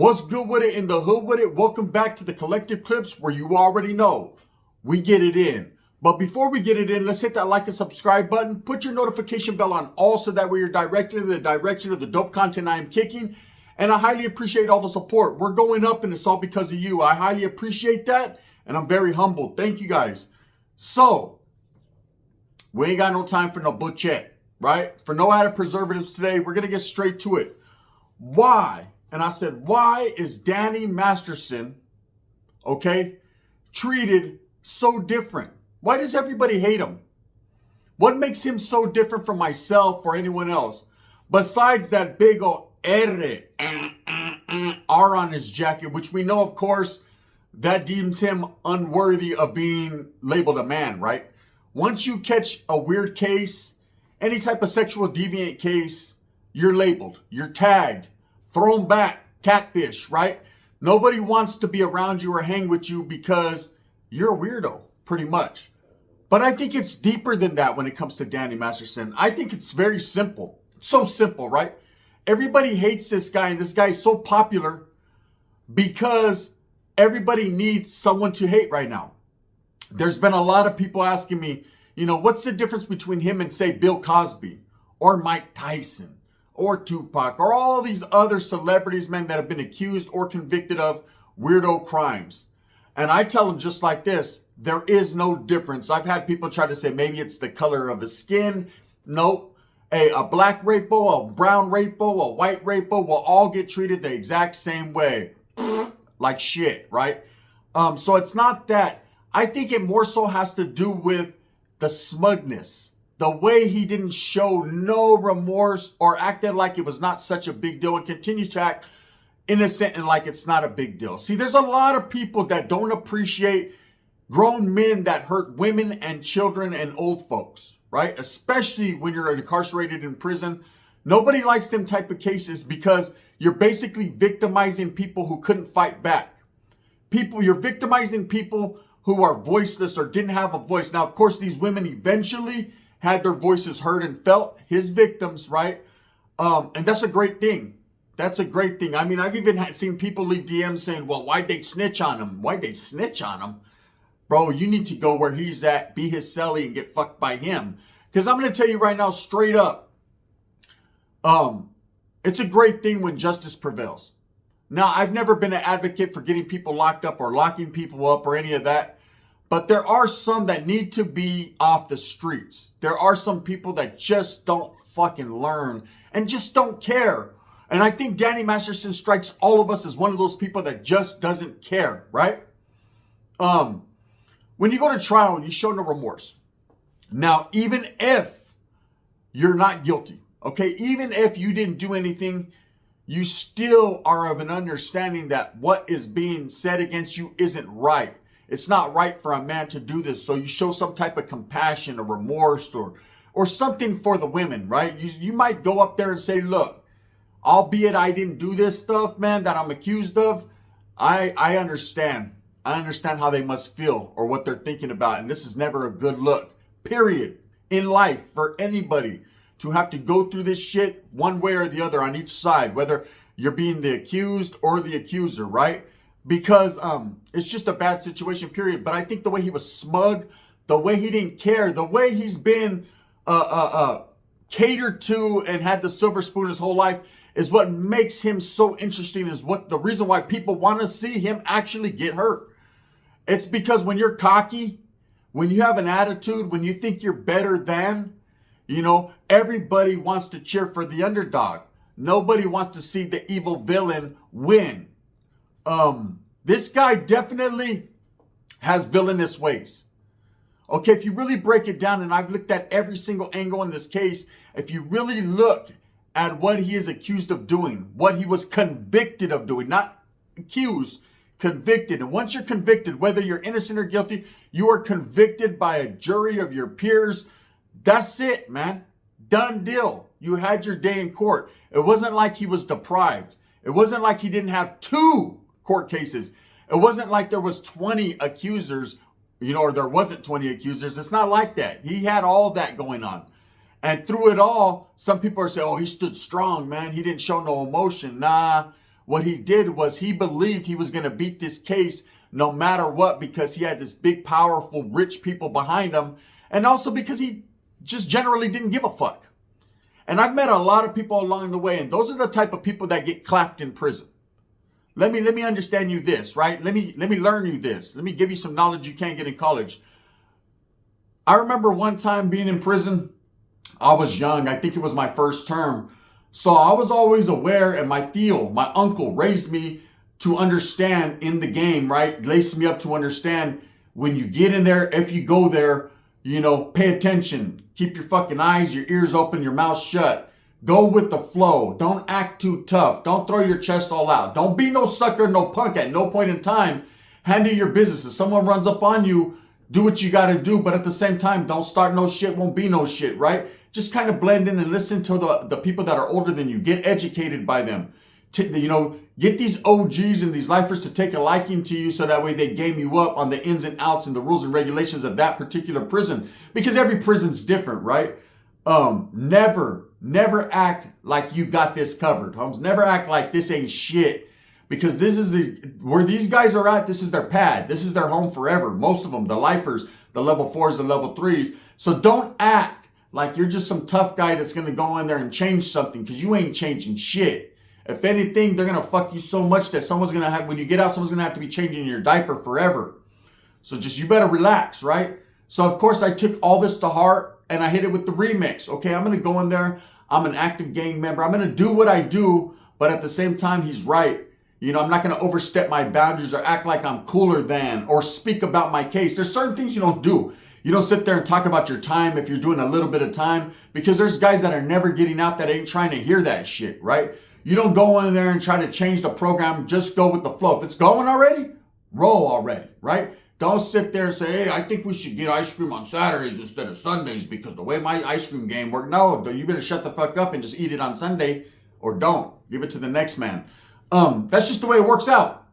What's good with it in the hood with it? Welcome back to the Collective Clips, where you already know we get it in. But before we get it in, let's hit that like and subscribe button. Put your notification bell on all so that way you're directed in the direction of the dope content I am kicking. And I highly appreciate all the support. We're going up and it's all because of you. I highly appreciate that and I'm very humbled. Thank you guys. So, we ain't got no time for no bullshit, right? For no added preservatives today. We're going to get straight to it. Why? And I said, why is Danny Masterson, okay, treated so different? Why does everybody hate him? What makes him so different from myself or anyone else? Besides that big old R on his jacket, which we know, of course, that deems him unworthy of being labeled a man, right? Once you catch a weird case, any type of sexual deviant case, you're labeled, you're tagged, thrown back, catfish, right? Nobody wants to be around you or hang with you because you're a weirdo, pretty much. But I think it's deeper than that when it comes to Danny Masterson. I think it's very simple. So simple, right? Everybody hates this guy, and this guy is so popular because everybody needs someone to hate right now. There's been a lot of people asking me, what's the difference between him and, say, Bill Cosby or Mike Tyson or Tupac or all these other celebrities, man, that have been accused or convicted of weirdo crimes. And I tell them just like this, there is no difference. I've had people try to say maybe it's the color of his skin. Nope. A black rapo, a brown rapo, a white rapo will all get treated the exact same way. Like shit, right? So it's not that. I think it more so has to do with the smugness. The way he didn't show no remorse or acted like it was not such a big deal and continues to act innocent and like it's not a big deal. See, there's a lot of people that don't appreciate grown men that hurt women and children and old folks, right? Especially when you're incarcerated in prison. Nobody likes them type of cases because you're basically victimizing people who couldn't fight back. You're victimizing people who are voiceless or didn't have a voice. Now, of course, these women eventually had their voices heard and felt, his victims, right? And that's a great thing. That's a great thing. I mean, I've even seen people leave DMs saying, well, why'd they snitch on him? Why'd they snitch on him? Bro, you need to go where he's at, be his celly, and get fucked by him. Because I'm going to tell you right now, straight up, it's a great thing when justice prevails. Now, I've never been an advocate for getting people locked up or locking people up or any of that. But there are some that need to be off the streets. There are some people that just don't fucking learn and just don't care. And I think Danny Masterson strikes all of us as one of those people that just doesn't care, right? When you go to trial and you show no remorse. Now, even if you're not guilty, okay, even if you didn't do anything, you still are of an understanding that what is being said against you isn't right. It's not right for a man to do this. So you show some type of compassion or remorse or something for the women, right? You might go up there and say, look, albeit I didn't do this stuff, man, that I'm accused of, I understand. I understand how they must feel or what they're thinking about. And this is never a good look, period, in life for anybody to have to go through this shit one way or the other on each side, whether you're being the accused or the accuser, right? Because it's just a bad situation, period. But I think the way he was smug, the way he didn't care, the way he's been catered to and had the silver spoon his whole life is what makes him so interesting, is what the reason why people want to see him actually get hurt. It's because when you're cocky, when you have an attitude, when you think you're better than, everybody wants to cheer for the underdog. Nobody wants to see the evil villain win. This guy definitely has villainous ways. Okay, if you really break it down, and I've looked at every single angle in this case, if you really look at what he is accused of doing, what he was convicted of doing, not accused, convicted. And once you're convicted, whether you're innocent or guilty, you are convicted by a jury of your peers. That's it, man. Done deal. You had your day in court. It wasn't like he was deprived. It wasn't like he didn't have 2 court cases. It wasn't like there was 20 accusers, or there wasn't 20 accusers. It's not like that. He had all that going on. And through it all, some people are saying, oh, he stood strong, man. He didn't show no emotion. Nah. what he did was he believed he was going to beat this case no matter what, because he had this big, powerful, rich people behind him, and also because he just generally didn't give a fuck. And I've met a lot of people along the way, and those are the type of people that get clapped in prison. Let me understand you this, right? Let me learn you this. Let me give you some knowledge you can't get in college. I remember one time being in prison. I was young. I think it was my first term. So I was always aware, and my tío, my uncle, raised me to understand in the game, right? Laced me up to understand when you get in there, if you go there, pay attention. Keep your fucking eyes, your ears open, your mouth shut. Go with the flow. Don't act too tough. Don't throw your chest all out. Don't be no sucker, no punk at no point in time. Handle your business. If someone runs up on you, do what you got to do. But at the same time, don't start no shit, won't be no shit, right? Just kind of blend in and listen to the people that are older than you. Get educated by them. Get these OGs and these lifers to take a liking to you so that way they game you up on the ins and outs and the rules and regulations of that particular prison. Because every prison's different, right? Never act like you got this covered, Holmes. Never act like this ain't shit. Because this is where these guys are at, this is their pad. This is their home forever. Most of them, the lifers, the level 4s, the level 3s. So don't act like you're just some tough guy that's going to go in there and change something, because you ain't changing shit. If anything, they're going to fuck you so much that someone's going to have, when you get out, someone's going to have to be changing your diaper forever. So just, you better relax, right? So of course I took all this to heart and I hit it with the remix. Okay, I'm going to go in there. I'm an active gang member. I'm going to do what I do, but at the same time, he's right. I'm not going to overstep my boundaries or act like I'm cooler than, or speak about my case. There's certain things you don't do. You don't sit there and talk about your time if you're doing a little bit of time, because there's guys that are never getting out that ain't trying to hear that shit, right? You don't go in there and try to change the program. Just go with the flow. If it's going already, roll already, right? Don't sit there and say, hey, I think we should get ice cream on Saturdays instead of Sundays because the way my ice cream game worked. No, you better shut the fuck up and just eat it on Sunday, or don't. Give it to the next man. That's just the way it works out.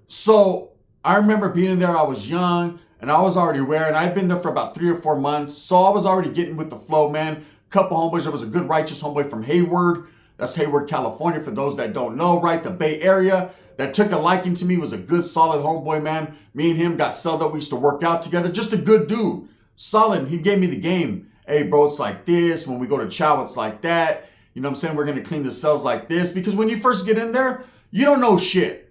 So I remember being in there. I was young and I was already aware, and I'd been there for about 3 or 4 months. So I was already getting with the flow, man. Couple homeboys. There was a good righteous homeboy from Hayward. That's Hayward, California, for those that don't know, right? The Bay Area, that took a liking to me, was a good, solid homeboy, man. Me and him got celled up. We used to work out together. Just a good dude. Solid. He gave me the game. Hey, bro, it's like this. When we go to chow, it's like that. You know what I'm saying? We're going to clean the cells like this. Because when you first get in there, you don't know shit.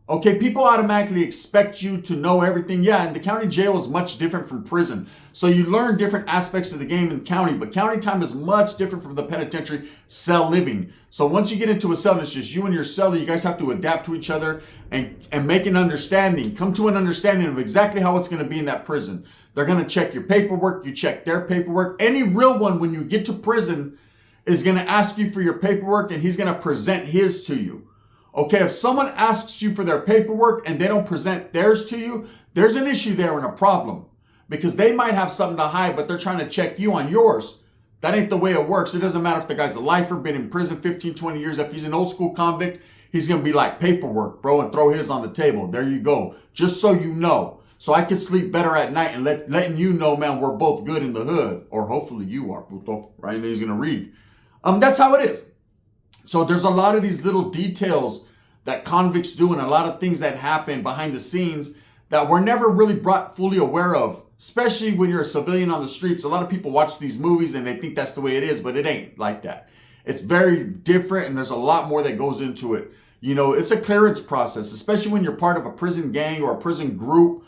Okay, people automatically expect you to know everything. Yeah, and the county jail is much different from prison. So you learn different aspects of the game in county, but county time is much different from the penitentiary cell living. So once you get into a cell, it's just you and your cellie. You guys have to adapt to each other and make an understanding. Come to an understanding of exactly how it's going to be in that prison. They're going to check your paperwork. You check their paperwork. Any real one, when you get to prison, is going to ask you for your paperwork, and he's going to present his to you. Okay, if someone asks you for their paperwork and they don't present theirs to you, there's an issue there and a problem, because they might have something to hide, but they're trying to check you on yours. That ain't the way it works. It doesn't matter if the guy's a lifer, been in prison 15, 20 years. If he's an old school convict, he's going to be like, paperwork, bro, and throw his on the table. There you go. Just so you know. So I can sleep better at night and letting you know, man, we're both good in the hood. Or hopefully you are, puto, right? And then he's going to read. That's how it is. So there's a lot of these little details that convicts do, and a lot of things that happen behind the scenes that we're never really brought fully aware of, especially when you're a civilian on the streets. A lot of people watch these movies and they think that's the way it is, but it ain't like that. It's very different, and there's a lot more that goes into it. It's a clearance process, especially when you're part of a prison gang or a prison group,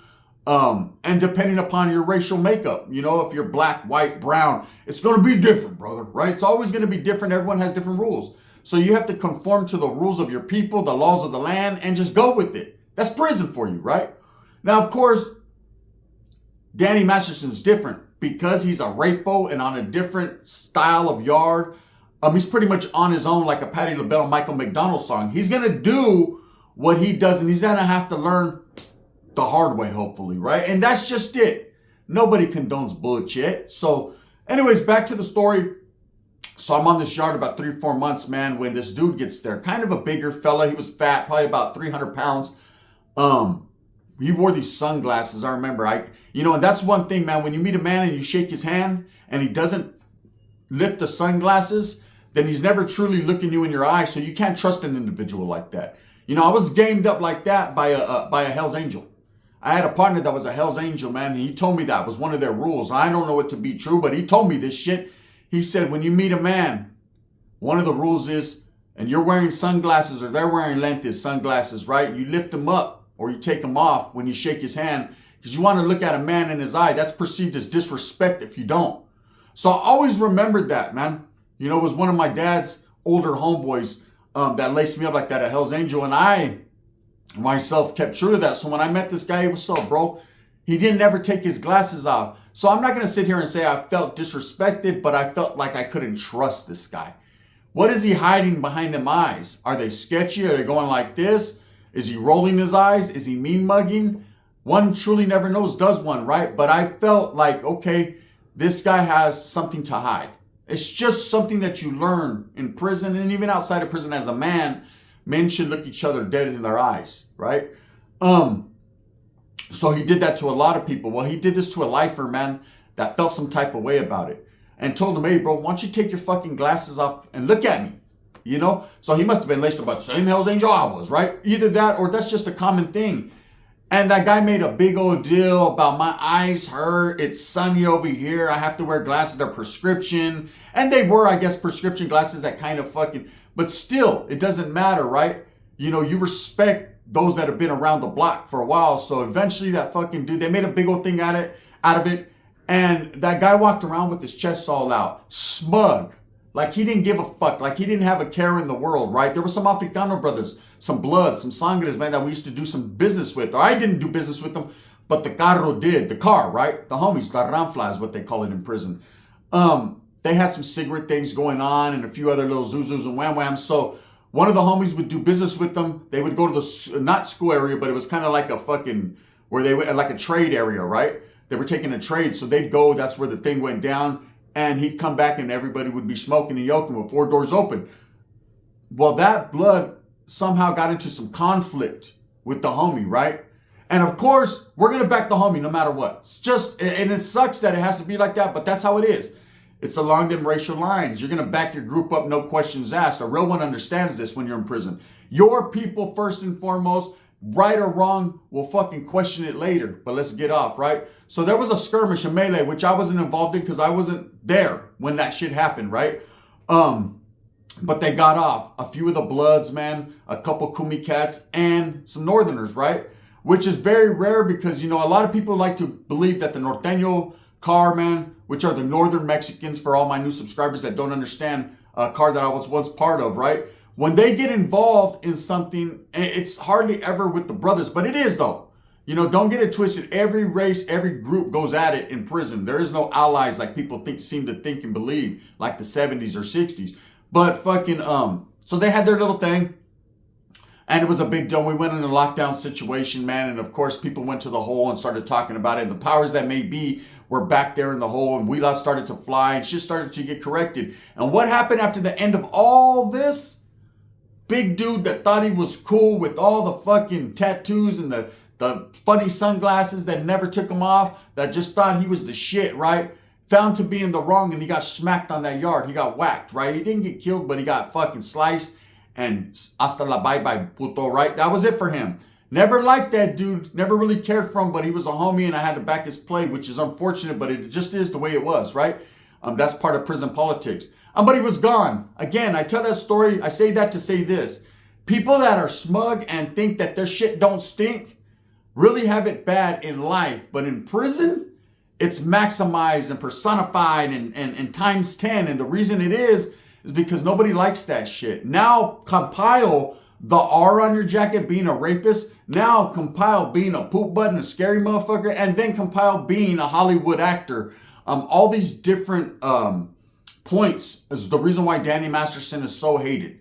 and depending upon your racial makeup. If you're black, white, brown, it's going to be different, brother, right? It's always going to be different. Everyone has different rules. So you have to conform to the rules of your people, the laws of the land, and just go with it. That's prison for you, right? Now, of course, Danny Masterson's different because he's a rapo and on a different style of yard. He's pretty much on his own, like a Patti LaBelle, Michael McDonald song. He's going to do what he does, and he's going to have to learn the hard way, hopefully, right? And that's just it. Nobody condones bullshit. So anyways, back to the story. So I'm on this yard about 3 or 4 months, man, when this dude gets there. Kind of a bigger fella. He was fat, probably about 300 pounds. He wore these sunglasses, I remember. And that's one thing, man. When you meet a man and you shake his hand and he doesn't lift the sunglasses, then he's never truly looking you in your eye. So you can't trust an individual like that. You know, I was gamed up like that by a Hell's Angel. I had a partner that was a Hell's Angel, man. And he told me that was one of their rules. I don't know it to be true, but he told me this shit. He said, when you meet a man, one of the rules is, and you're wearing sunglasses or they're wearing lentes, sunglasses, right? You lift them up or you take them off when you shake his hand because you want to look at a man in his eye. That's perceived as disrespect if you don't. So I always remembered that, man. You know, it was one of my dad's older homeboys that laced me up like that at Hell's Angel. And I myself kept true to that. So when I met this guy, what's up, bro? He didn't ever take his glasses off. So I'm not going to sit here and say I felt disrespected, but I felt like I couldn't trust this guy. What is he hiding behind them eyes? Are they sketchy? Are they going like this? Is he rolling his eyes? Is he mean mugging? One truly never knows, does one, right? But I felt like, okay, this guy has something to hide. It's just something that you learn in prison and even outside of prison as a man. Men should look each other dead in their eyes, right? So he did that to a lot of people. Well, he did this to a lifer, man, that felt some type of way about it. And told him, hey, bro, why don't you take your fucking glasses off and look at me? You know? So he must have been laced about the same Hell's Angel I was, right? Either that or that's just a common thing. And that guy made a big old deal about my eyes hurt. It's sunny over here. I have to wear glasses. They're prescription. And they were, I guess, prescription glasses that kind of fucking... But still, it doesn't matter, right? You know, you respect those that have been around the block for a while. So eventually that fucking dude, they made a big old thing out of it. And that guy walked around with his chest all out, smug, like he didn't give a fuck, like he didn't have a care in the world, right? There were some Africano brothers, some blood, some sangres, man, that we used to do some business with. Or I didn't do business with them, but the carro did, the car, right? The homies, the ranfla is what they call it in prison. They had some cigarette things going on and a few other little zuzus and wham-whams. So one of the homies would do business with them. They would go to the, not school area, but it was kind of like a fucking, where they went, like a trade area, right? They were taking a trade, so they'd go, that's where the thing went down, and he'd come back and everybody would be smoking and yoking with 4 doors open. Well, that blood somehow got into some conflict with the homie, right? And of course, we're going to back the homie no matter what. It's just, and it sucks that it has to be like that, but that's how it is. It's along them racial lines. You're going to back your group up, no questions asked. A real one understands this when you're in prison. Your people, first and foremost, right or wrong, we'll fucking question it later, but let's get off, right? So there was a skirmish, a melee, which I wasn't involved in because I wasn't there when that shit happened, right? But they got off. A few of the Bloods, man, a couple Kumi cats, and some Northerners, right? Which is very rare because, you know, a lot of people like to believe that the Norteño car, man, which are the Northern Mexicans for all my new subscribers that don't understand a car that I was once part of, right? When they get involved in something, it's hardly ever with the brothers, but it is though. You know, don't get it twisted. Every race, every group goes at it in prison. There is no allies like people seem to think and believe, like the 70s or 60s. But fucking, so they had their little thing. And it was a big deal. We went in a lockdown situation, man. And of course, people went to the hole and started talking about it. And the powers that may be were back there in the hole. And wheelhouse started to fly and shit started to get corrected. And what happened after the end of all this? Big dude that thought he was cool with all the fucking tattoos and the funny sunglasses that never took him off, that just thought he was the shit, right? Found to be in the wrong and he got smacked on that yard. He got whacked, right? He didn't get killed, but he got fucking sliced and hasta la bye-bye, puto, right? That was it for him. Never liked that dude. Never really cared for him, but he was a homie and I had to back his play, which is unfortunate, but it just is the way it was, right? That's part of prison politics. But he was gone. Again, I tell that story. I say that to say this. People that are smug and think that their shit don't stink really have it bad in life. But in prison, it's maximized and personified and times 10. And the reason it is because nobody likes that shit. Now compile the R on your jacket being a rapist. Now compile being a poop butt and a scary motherfucker. And then compile being a Hollywood actor. All these different points is the reason why Danny Masterson is so hated.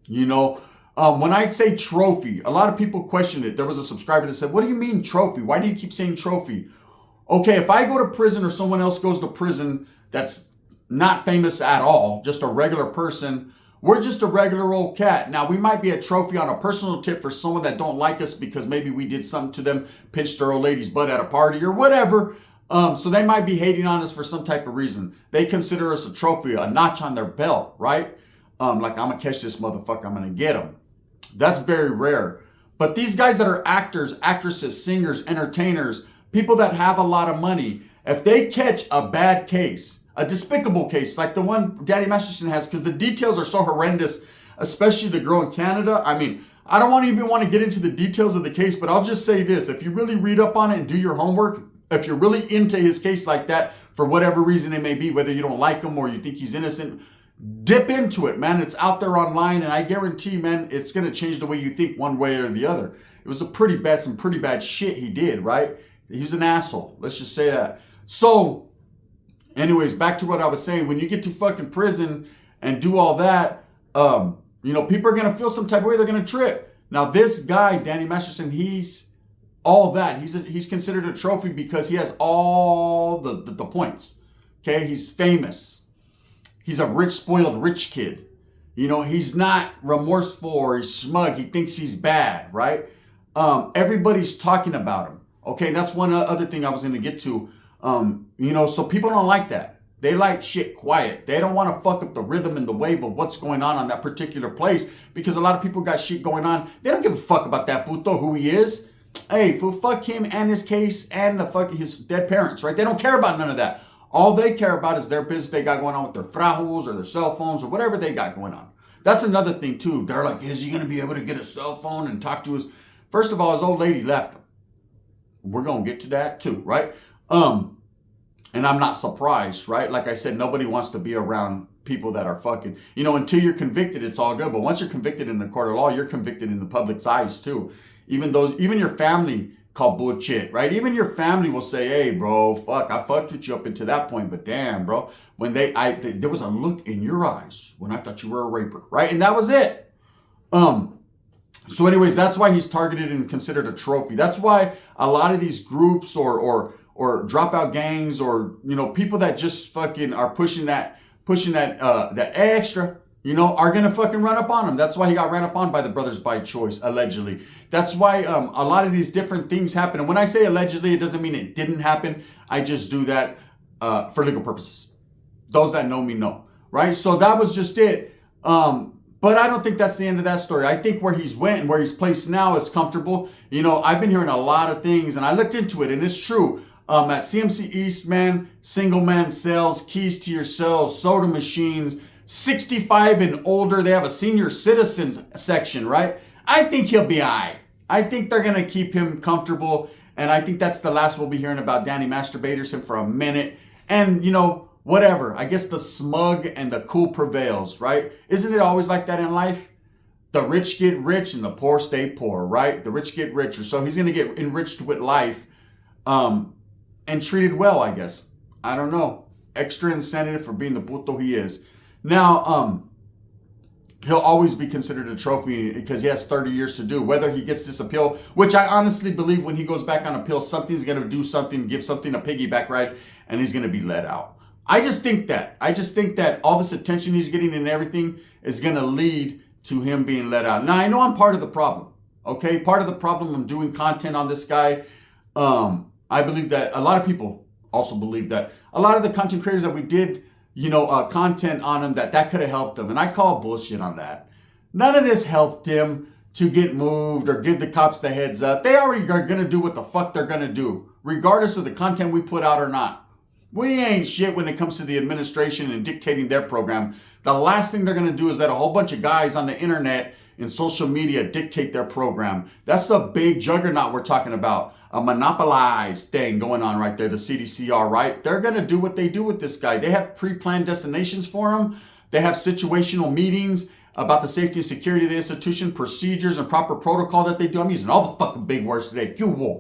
You know, when I say trophy, a lot of people questioned it. There was a subscriber that said, what do you mean trophy? Why do you keep saying trophy? Okay, if I go to prison or someone else goes to prison that's not famous at all, just a regular person, we're just a regular old cat. Now, we might be a trophy on a personal tip for someone that don't like us because maybe we did something to them, pinched their old lady's butt at a party or whatever. So they might be hating on us for some type of reason. They consider us a trophy, a notch on their belt, right? Like, I'm going to catch this motherfucker, I'm going to get him. That's very rare. But these guys that are actors, actresses, singers, entertainers, people that have a lot of money, if they catch a bad case, a despicable case, like the one Danny Masterson has, because the details are so horrendous, especially the girl in Canada. I mean, I don't even want to get into the details of the case, but I'll just say this. If you really read up on it and do your homework, if you're really into his case like that, for whatever reason it may be, whether you don't like him or you think he's innocent, dip into it, man. It's out there online, and I guarantee, man, it's going to change the way you think one way or the other. It was some pretty bad shit he did, right? He's an asshole. Let's just say that. So, anyways, back to what I was saying. When you get to fucking prison and do all that, people are going to feel some type of way. They're going to trip. Now, this guy, Danny Masterson, he's all that. He's considered a trophy because he has all the points. Okay? He's famous. He's a rich, spoiled, rich kid. He's not remorseful or he's smug. He thinks he's bad, right? Everybody's talking about him. Okay? That's one other thing I was going to get to. So people don't like that. They like shit quiet. They don't want to fuck up the rhythm and the wave of what's going on that particular place because a lot of people got shit going on. They don't give a fuck about that puto, who he is. Hey, fuck him and his case and his dead parents, right? They don't care about none of that. All they care about is their business they got going on with their frajos or their cell phones or whatever they got going on. That's another thing too. They're like, is he going to be able to get a cell phone and talk to his... First of all, his old lady left him. We're going to get to that too, right? And I'm not surprised, right? Like I said, nobody wants to be around people that are fucking, until you're convicted, it's all good. But once you're convicted in the court of law, you're convicted in the public's eyes too. Even your family call bullshit, right? Even your family will say, hey, bro, fuck, I fucked with you up until that point. But damn, bro, when there was a look in your eyes when I thought you were a raper, right? And that was it. So anyways, that's why he's targeted and considered a trophy. That's why a lot of these groups or dropout gangs or, people that just fucking are pushing that extra, are going to fucking run up on him. That's why he got ran up on by the Brothers by Choice, allegedly. That's why a lot of these different things happen. And when I say allegedly, it doesn't mean it didn't happen. I just do that for legal purposes. Those that know me know, right? So that was just it. But I don't think that's the end of that story. I think where he's went and where he's placed now is comfortable. I've been hearing a lot of things, and I looked into it, and it's true. At CMC East, man, single man cells, keys to your cells, soda machines, 65 and older. They have a senior citizens section, right? I think he'll be all right. I think they're going to keep him comfortable. And I think that's the last we'll be hearing about Danny Masterson for a minute. And, whatever. I guess the smug and the cool prevails, right? Isn't it always like that in life? The rich get rich and the poor stay poor, right? The rich get richer. So he's going to get enriched with life and treated well, I guess. I don't know. Extra incentive for being the puto he is. Now, he'll always be considered a trophy because he has 30 years to do. Whether he gets this appeal, which I honestly believe when he goes back on appeal, something's going to do something, give something a piggyback ride, and he's going to be let out. I just think that all this attention he's getting and everything is going to lead to him being let out. Now, I know I'm part of the problem, okay? Part of the problem, I'm doing content on this guy. I believe that a lot of people also believe that a lot of the content creators that we did, content on him, that could have helped him. And I call bullshit on that. None of this helped him to get moved or give the cops the heads up. They already are going to do what the fuck they're going to do, regardless of the content we put out or not. We ain't shit when it comes to the administration and dictating their program. The last thing they're going to do is let a whole bunch of guys on the internet and social media dictate their program. That's a big juggernaut we're talking about. A monopolized thing going on right there, the CDCR, right? They're going to do what they do with this guy. They have pre-planned destinations for him. They have situational meetings about the safety and security of the institution, procedures and proper protocol that they do. I'm using all the fucking big words today.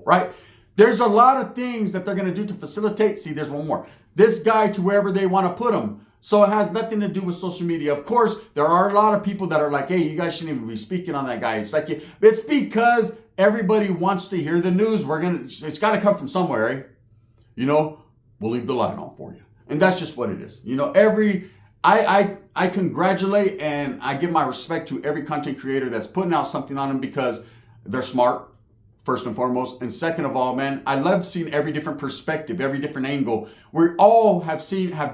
Right? There's a lot of things that they're going to do to facilitate. See, there's one more. This guy to wherever they want to put him. So it has nothing to do with social media. Of course, there are a lot of people that are like, hey, you guys shouldn't even be speaking on that guy. It's like, it's because everybody wants to hear the news. It's got to come from somewhere, eh? We'll leave the light on for you. And that's just what it is. I congratulate and I give my respect to every content creator that's putting out something on them because they're smart. first and foremost. And second of all, man, I love seeing every different perspective, every different angle. We all have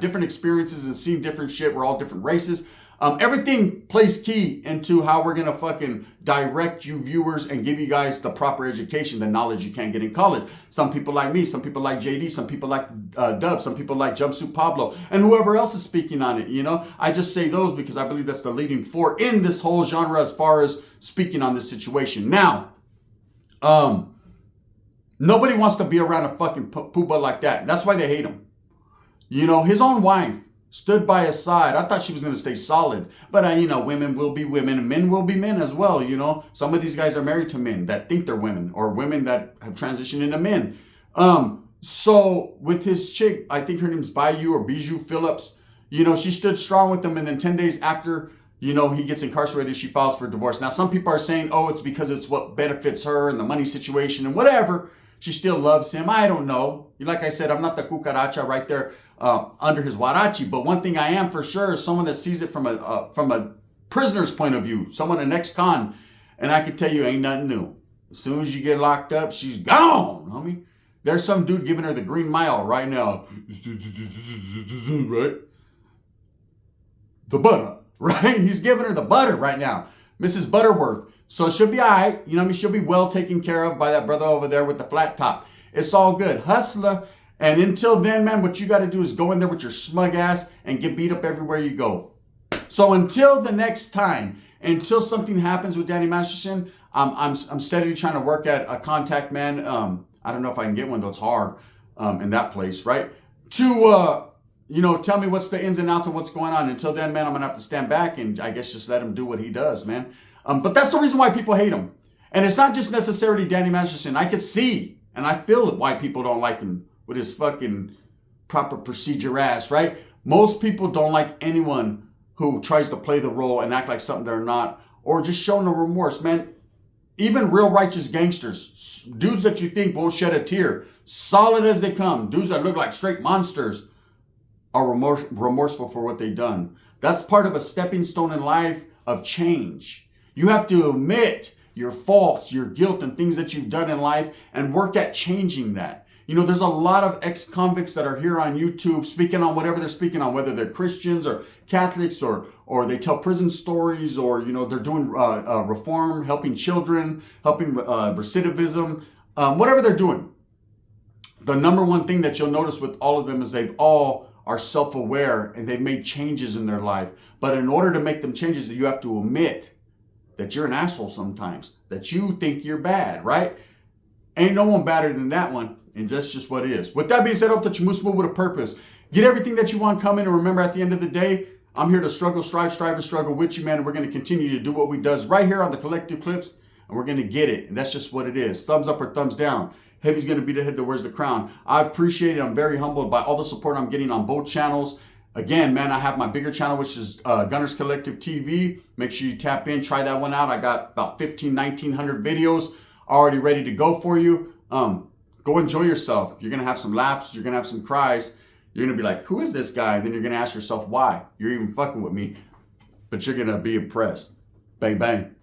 different experiences and seen different shit. We're all different races. Everything plays key into how we're going to fucking direct you viewers and give you guys the proper education, the knowledge you can't get in college. Some people like me, some people like JD, some people like Dub, some people like Jumpsuit Pablo, and whoever else is speaking on it, you know? I just say those because I believe that's the leading force in this whole genre as far as speaking on this situation. Now, nobody wants to be around a fucking poobah like that. That's why they hate him. You know, his own wife stood by his side. I thought she was going to stay solid. But, you know, women will be women and men will be men as well, you know. Some of these guys are married to men that think they're women or women that have transitioned into men. So with his chick, I think her name's Bijou Phillips, you know, she stood strong with him. And then 10 days after, you know, he gets incarcerated, she files for divorce. Now, some people are saying, oh, it's because it's what benefits her and the money situation and whatever. She still loves him. I don't know. Like I said, I'm not the cucaracha right there under his huarachi. But one thing I am for sure is someone that sees it from a prisoner's point of view, someone an ex-con. And I can tell you, ain't nothing new. As soon as you get locked up, she's gone, homie. There's some dude giving her the green mile right now. Right? The butter, right? He's giving her the butter right now. Mrs. Butterworth. So she'll be all right. You know what I mean? She'll be well taken care of by that brother over there with the flat top. It's all good. Hustler. And until then, man, what you got to do is go in there with your smug ass and get beat up everywhere you go. So until the next time, until something happens with Danny Masterson, I'm steadily trying to work at a contact, man. I don't know if I can get one, though it's hard in that place, right? To, you know, tell me what's the ins and outs of what's going on. Until then, man, I'm going to have to stand back and I guess just let him do what he does, man. But that's the reason why people hate him. And it's not just necessarily Danny Masterson. I can see and I feel why people don't like him with his fucking proper procedure ass, right? Most people don't like anyone who tries to play the role and act like something they're not, or just show no remorse, man. Even real righteous gangsters, dudes that you think won't shed a tear, solid as they come, dudes that look like straight monsters, are remorseful for what they've done. That's part of a stepping stone in life of change. You have to admit your faults, your guilt, and things that you've done in life and work at changing that. You know, there's a lot of ex-convicts that are here on YouTube speaking on whatever they're speaking on, whether they're Christians or Catholics or they tell prison stories or, you know, they're doing reform, helping children, helping recidivism, whatever they're doing. The number one thing that you'll notice with all of them is they've all are self-aware and they've made changes in their life. But in order to make them changes, you have to admit that you're an asshole sometimes, that you think you're bad, right? Ain't no one better than that one. And that's just what it is. With that being said, I hope that you move with a purpose. Get everything that you want coming. And remember, at the end of the day, I'm here to struggle, strive, and struggle with you, man. And we're going to continue to do what we does right here on the Collective Clips. And we're going to get it. And that's just what it is. Thumbs up or thumbs down. Heavy's going to be the head that wears the crown. I appreciate it. I'm very humbled by all the support I'm getting on both channels. Again, man, I have my bigger channel, which is Gunners Collective TV. Make sure you tap in. Try that one out. I got about 1,900 videos already ready to go for you. Go enjoy yourself. You're going to have some laughs. You're going to have some cries. You're going to be like, who is this guy? And then you're going to ask yourself why. You're even fucking with me. But you're going to be impressed. Bang, bang.